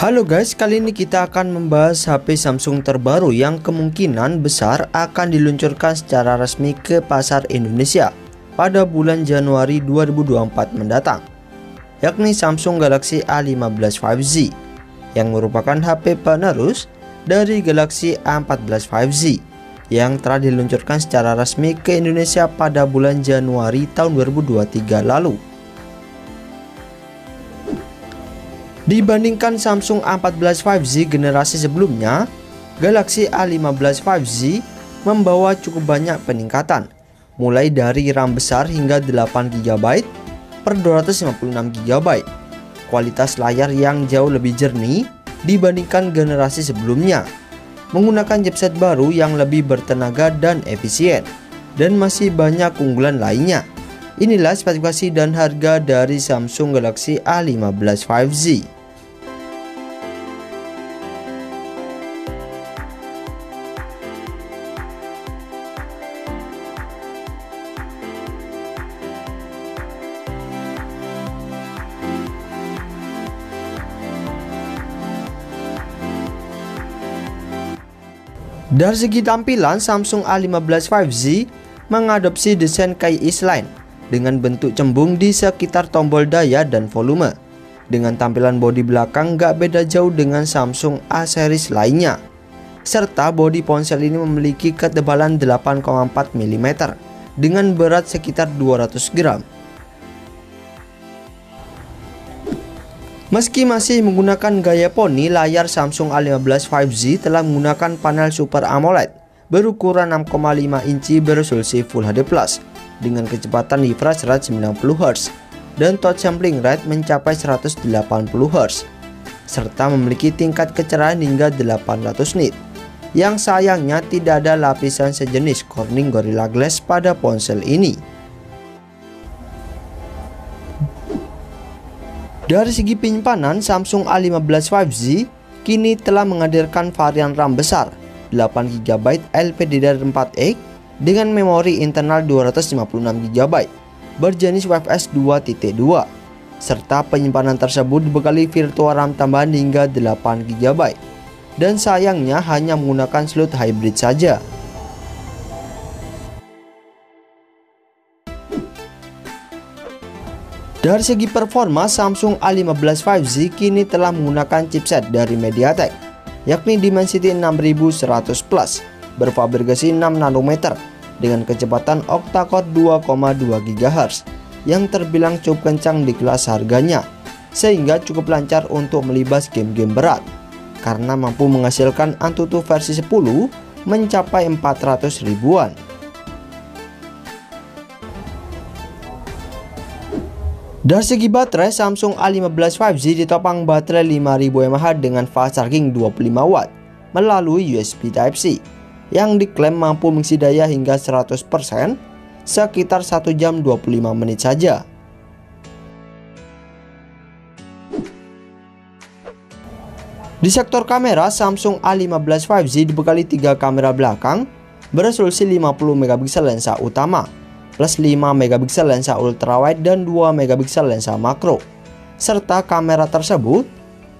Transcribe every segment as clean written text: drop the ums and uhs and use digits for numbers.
Halo guys, kali ini kita akan membahas HP Samsung terbaru yang kemungkinan besar akan diluncurkan secara resmi ke pasar Indonesia pada bulan Januari 2024 mendatang, yakni Samsung Galaxy A15 5G yang merupakan HP penerus dari Galaxy A14 5G yang telah diluncurkan secara resmi ke Indonesia pada bulan Januari tahun 2023 lalu. Dibandingkan Samsung A14 5G generasi sebelumnya, Galaxy A15 5G membawa cukup banyak peningkatan, mulai dari RAM besar hingga 8GB per 256GB, kualitas layar yang jauh lebih jernih dibandingkan generasi sebelumnya, menggunakan chipset baru yang lebih bertenaga dan efisien, dan masih banyak keunggulan lainnya. Inilah spesifikasi dan harga dari Samsung Galaxy A15 5G. Dari segi tampilan, Samsung A15 5G mengadopsi desain KIS line dengan bentuk cembung di sekitar tombol daya dan volume. Dengan tampilan bodi belakang gak beda jauh dengan Samsung A series lainnya, serta bodi ponsel ini memiliki ketebalan 8,4 mm dengan berat sekitar 200 gram. Meski masih menggunakan gaya poni, layar Samsung A15 5G telah menggunakan panel Super AMOLED berukuran 6,5 inci beresolusi Full HD+ dengan kecepatan refresh rate 90Hz dan touch sampling rate mencapai 180Hz, serta memiliki tingkat kecerahan hingga 800 nit. Yang sayangnya tidak ada lapisan sejenis Corning Gorilla Glass pada ponsel ini. Dari segi penyimpanan, Samsung A15 5G kini telah menghadirkan varian RAM besar 8GB LPDDR4X dengan memori internal 256GB berjenis UFS 2.2, serta penyimpanan tersebut dibekali virtual RAM tambahan hingga 8GB, dan sayangnya hanya menggunakan slot hybrid saja. Dari segi performa, Samsung A15 5G kini telah menggunakan chipset dari MediaTek, yakni Dimensity 6100 Plus berfabrikasi 6 nanometer dengan kecepatan octa-core 2,2 GHz yang terbilang cukup kencang di kelas harganya, sehingga cukup lancar untuk melibas game-game berat karena mampu menghasilkan AnTuTu versi 10 mencapai 400 ribuan. Dari segi baterai, Samsung A15 5G ditopang baterai 5000 mAh dengan fast charging 25W melalui USB Type-C yang diklaim mampu mengisi daya hingga 100% sekitar 1 jam 25 menit saja. Di sektor kamera, Samsung A15 5G dibekali 3 kamera belakang beresolusi 50MP lensa utama plus 5MP lensa ultrawide dan 2MP lensa makro, serta kamera tersebut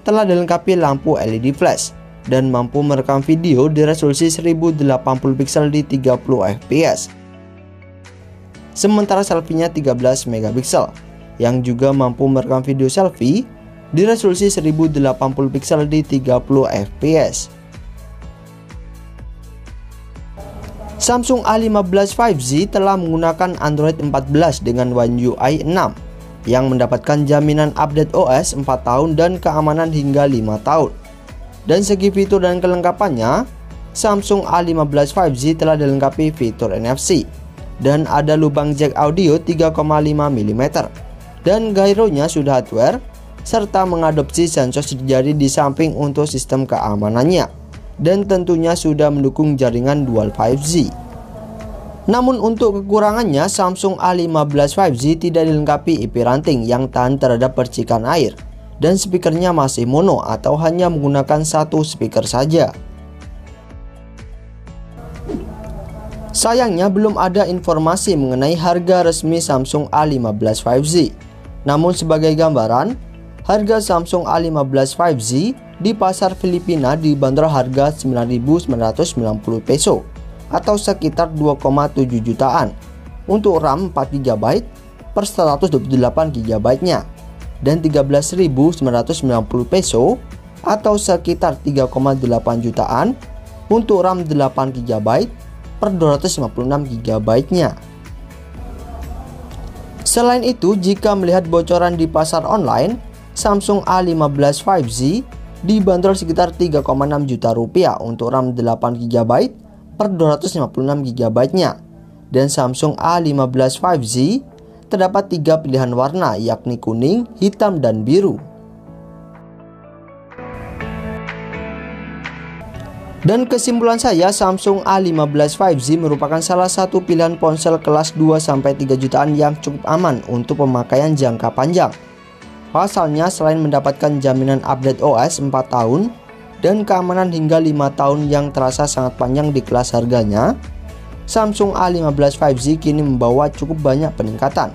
telah dilengkapi lampu LED flash dan mampu merekam video di resolusi 1080p di 30fps. Sementara selfie-nya 13MP yang juga mampu merekam video selfie di resolusi 1080p di 30fps. Samsung A15 5G telah menggunakan Android 14 dengan One UI 6 yang mendapatkan jaminan update OS 4 tahun dan keamanan hingga 5 tahun. Dan segi fitur dan kelengkapannya, Samsung A15 5G telah dilengkapi fitur NFC dan ada lubang jack audio 3,5mm dan gyronya sudah hardware, serta mengadopsi sensor jari di samping untuk sistem keamanannya, dan tentunya sudah mendukung jaringan dual 5G. Namun untuk kekurangannya, Samsung A15 5G tidak dilengkapi IP ranting yang tahan terhadap percikan air, dan speakernya masih mono atau hanya menggunakan satu speaker saja. Sayangnya belum ada informasi mengenai harga resmi Samsung A15 5G. Namun sebagai gambaran, harga Samsung A15 5G di pasar Filipina dibanderol harga 9.990 peso atau sekitar 2,7 jutaan untuk RAM 4 GB per 128 GB nya dan 13.990 peso atau sekitar 3,8 jutaan untuk RAM 8 GB per 256 GB nya. Selain itu, jika melihat bocoran di pasar online, Samsung A15 5G dibanderol sekitar 3,6 juta rupiah untuk RAM 8 GB per 256 GB nya. Dan Samsung A15 5G terdapat 3 pilihan warna, yakni kuning, hitam, dan biru. Dan kesimpulan saya, Samsung A15 5G merupakan salah satu pilihan ponsel kelas 2-3 jutaan yang cukup aman untuk pemakaian jangka panjang. Pasalnya, selain mendapatkan jaminan update OS 4 tahun dan keamanan hingga 5 tahun yang terasa sangat panjang di kelas harganya, Samsung A15 5G kini membawa cukup banyak peningkatan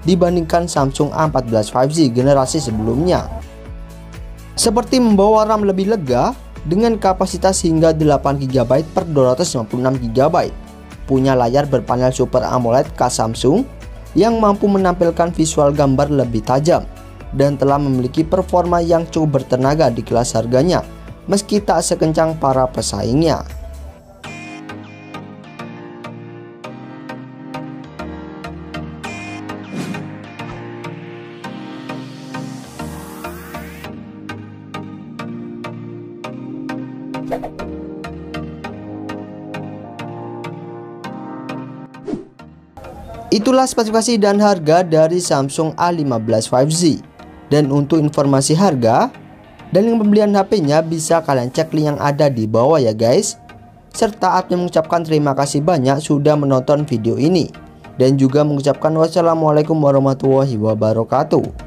dibandingkan Samsung A14 5G generasi sebelumnya. Seperti membawa RAM lebih lega dengan kapasitas hingga 8 GB per 256 GB, punya layar berpanel Super AMOLED khas Samsung yang mampu menampilkan visual gambar lebih tajam, dan telah memiliki performa yang cukup bertenaga di kelas harganya meski tak sekencang para pesaingnya. Itulah spesifikasi dan harga dari Samsung A15 5G. Dan untuk informasi harga dan link pembelian HP-nya bisa kalian cek link yang ada di bawah ya guys. Serta admin mengucapkan terima kasih banyak sudah menonton video ini. Dan juga mengucapkan wassalamualaikum warahmatullahi wabarakatuh.